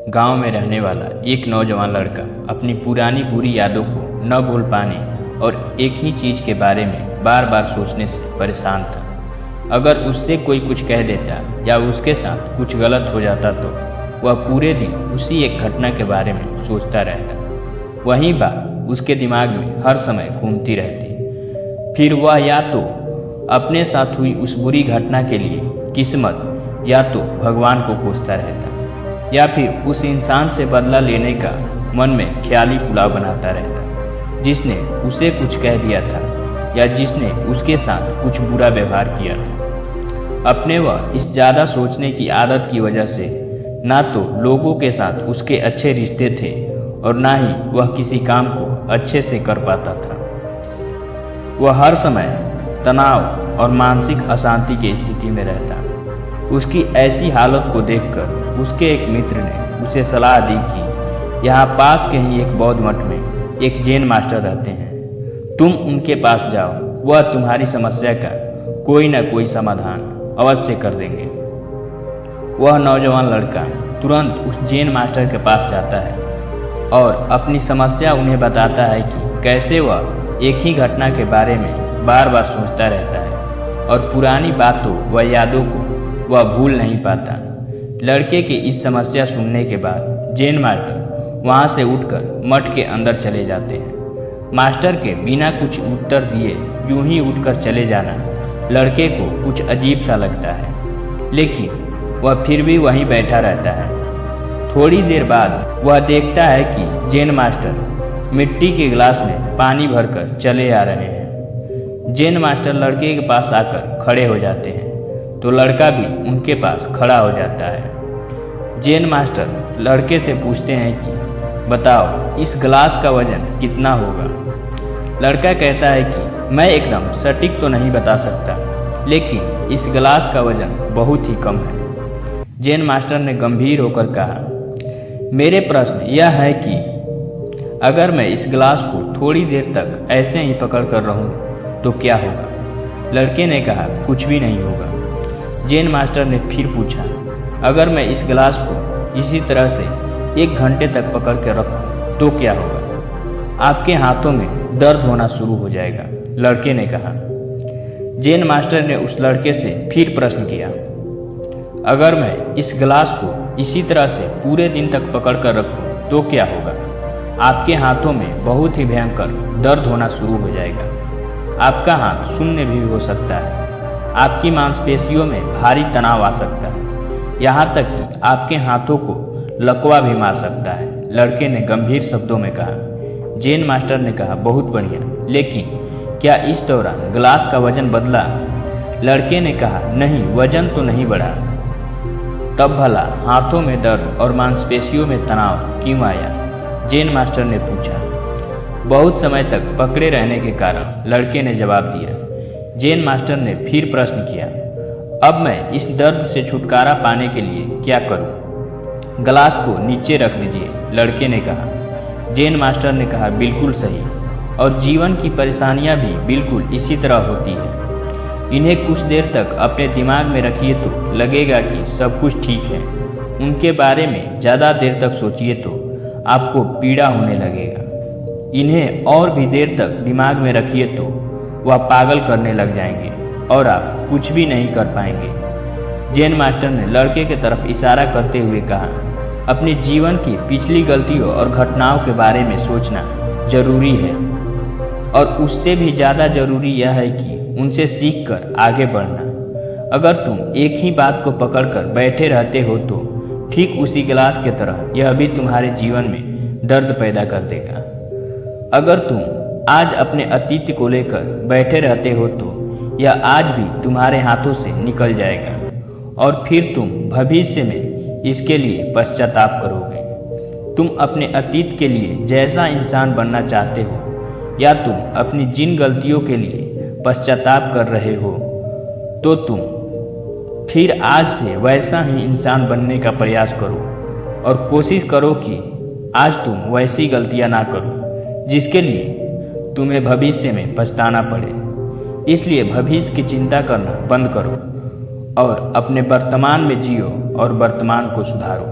गांव में रहने वाला एक नौजवान लड़का अपनी पुरानी बुरी यादों को न भूल पाने और एक ही चीज़ के बारे में बार बार सोचने से परेशान था। अगर उससे कोई कुछ कह देता या उसके साथ कुछ गलत हो जाता तो वह पूरे दिन उसी एक घटना के बारे में सोचता रहता। वही बात उसके दिमाग में हर समय घूमती रहती। फिर वह या तो अपने साथ हुई उस बुरी घटना के लिए किस्मत या तो भगवान को कोसता रहता, या फिर उस इंसान से बदला लेने का मन में ख्याली पुलाव बनाता रहता जिसने उसे कुछ कह दिया था या जिसने उसके साथ कुछ बुरा व्यवहार किया था। अपने वह इस ज़्यादा सोचने की आदत की वजह से ना तो लोगों के साथ उसके अच्छे रिश्ते थे और ना ही वह किसी काम को अच्छे से कर पाता था। वह हर समय तनाव और मानसिक अशांति की स्थिति में रहता। उसकी ऐसी हालत को देखकर उसके एक मित्र ने उसे सलाह दी कि यहाँ पास के ही एक बौद्ध मठ में एक जैन मास्टर रहते हैं, तुम उनके पास जाओ, वह तुम्हारी समस्या का कोई ना कोई समाधान अवश्य कर देंगे। वह नौजवान लड़का तुरंत उस जैन मास्टर के पास जाता है और अपनी समस्या उन्हें बताता है कि कैसे वह एक ही घटना के बारे में बार बार सोचता रहता है और पुरानी बातों व यादों को वह भूल नहीं पाता। लड़के की इस समस्या सुनने के बाद जैन मास्टर वहाँ से उठकर मठ के अंदर चले जाते हैं। मास्टर के बिना कुछ उत्तर दिए यूं ही उठकर चले जाना लड़के को कुछ अजीब सा लगता है, लेकिन वह फिर भी वहीं बैठा रहता है। थोड़ी देर बाद वह देखता है कि जैन मास्टर मिट्टी के गिलास में पानी भरकर चले आ रहे हैं। जैन मास्टर लड़के के पास आकर खड़े हो जाते हैं तो लड़का भी उनके पास खड़ा हो जाता है। जैन मास्टर लड़के से पूछते हैं कि बताओ इस गिलास का वजन कितना होगा। लड़का कहता है कि मैं एकदम सटीक तो नहीं बता सकता, लेकिन इस गिलास का वजन बहुत ही कम है। जैन मास्टर ने गंभीर होकर कहा, मेरे प्रश्न यह है कि अगर मैं इस गिलास को थोड़ी देर तक ऐसे ही पकड़ कर रहूं तो क्या होगा। लड़के ने कहा, कुछ भी नहीं होगा। जैन मास्टर ने फिर पूछा, अगर मैं इस गिलास को इसी तरह से 1 घंटे तक पकड़ के रखूं तो क्या होगा। आपके हाथों में दर्द होना शुरू हो जाएगा, लड़के ने कहा। जैन मास्टर ने उस लड़के से फिर प्रश्न किया, अगर मैं इस गिलास को इसी तरह से पूरे दिन तक पकड़ कर रखूं तो क्या होगा। आपके हाथों में बहुत ही भयंकर दर्द होना शुरू हो जाएगा। आपका हाथ शून्य भी हो सकता है। आपकी मांसपेशियों में भारी तनाव आ सकता है, यहाँ तक कि आपके हाथों को लकवा भी मार सकता है, लड़के ने गंभीर शब्दों में कहा। जैन मास्टर ने कहा, बहुत बढ़िया, लेकिन क्या इस दौरान गिलास का वजन बदला। लड़के ने कहा, नहीं, वजन तो नहीं बढ़ा। तब भला हाथों में दर्द और मांसपेशियों में तनाव क्यों आया। जैन मास्टर ने पूछा। बहुत समय तक पकड़े रहने के कारण लड़के ने जवाब दिया। जैन मास्टर ने फिर प्रश्न किया, अब मैं इस दर्द से छुटकारा पाने के लिए क्या करूं। गिलास को नीचे रख दीजिए, लड़के ने कहा। जैन मास्टर ने कहा, बिल्कुल सही, और जीवन की परेशानियां भी बिल्कुल इसी तरह होती है। इन्हें कुछ देर तक अपने दिमाग में रखिए तो लगेगा कि सब कुछ ठीक है। उनके बारे में ज़्यादा देर तक सोचिए तो आपको पीड़ा होने लगेगा। इन्हें और भी देर तक दिमाग में रखिए तो वह पागल करने लग जाएंगे और आप कुछ भी नहीं कर पाएंगे। जैन मास्टर ने लड़के की तरफ इशारा करते हुए कहा, अपने जीवन की पिछली गलतियों और घटनाओं के बारे में सोचना जरूरी है, और उससे भी ज़्यादा जरूरी यह है कि उनसे सीखकर आगे बढ़ना। अगर तुम एक ही बात को पकड़कर बैठे रहते हो तो ठीक उसी गिलास की तरह यह भी तुम्हारे जीवन में दर्द पैदा कर देगा। अगर तुम आज अपने अतीत को लेकर बैठे रहते हो तो यह आज भी तुम्हारे हाथों से निकल जाएगा और फिर तुम भविष्य में इसके लिए पश्चाताप करोगे। तुम अपने अतीत के लिए जैसा इंसान बनना चाहते हो या तुम अपनी जिन गलतियों के लिए पश्चाताप कर रहे हो तो तुम फिर आज से वैसा ही इंसान बनने का प्रयास करो और कोशिश करो कि आज तुम वैसी गलतियां ना करो जिसके लिए तुम्हें भविष्य में पछताना पड़े। इसलिए भविष्य की चिंता करना बंद करो और अपने वर्तमान में जियो और वर्तमान को सुधारो।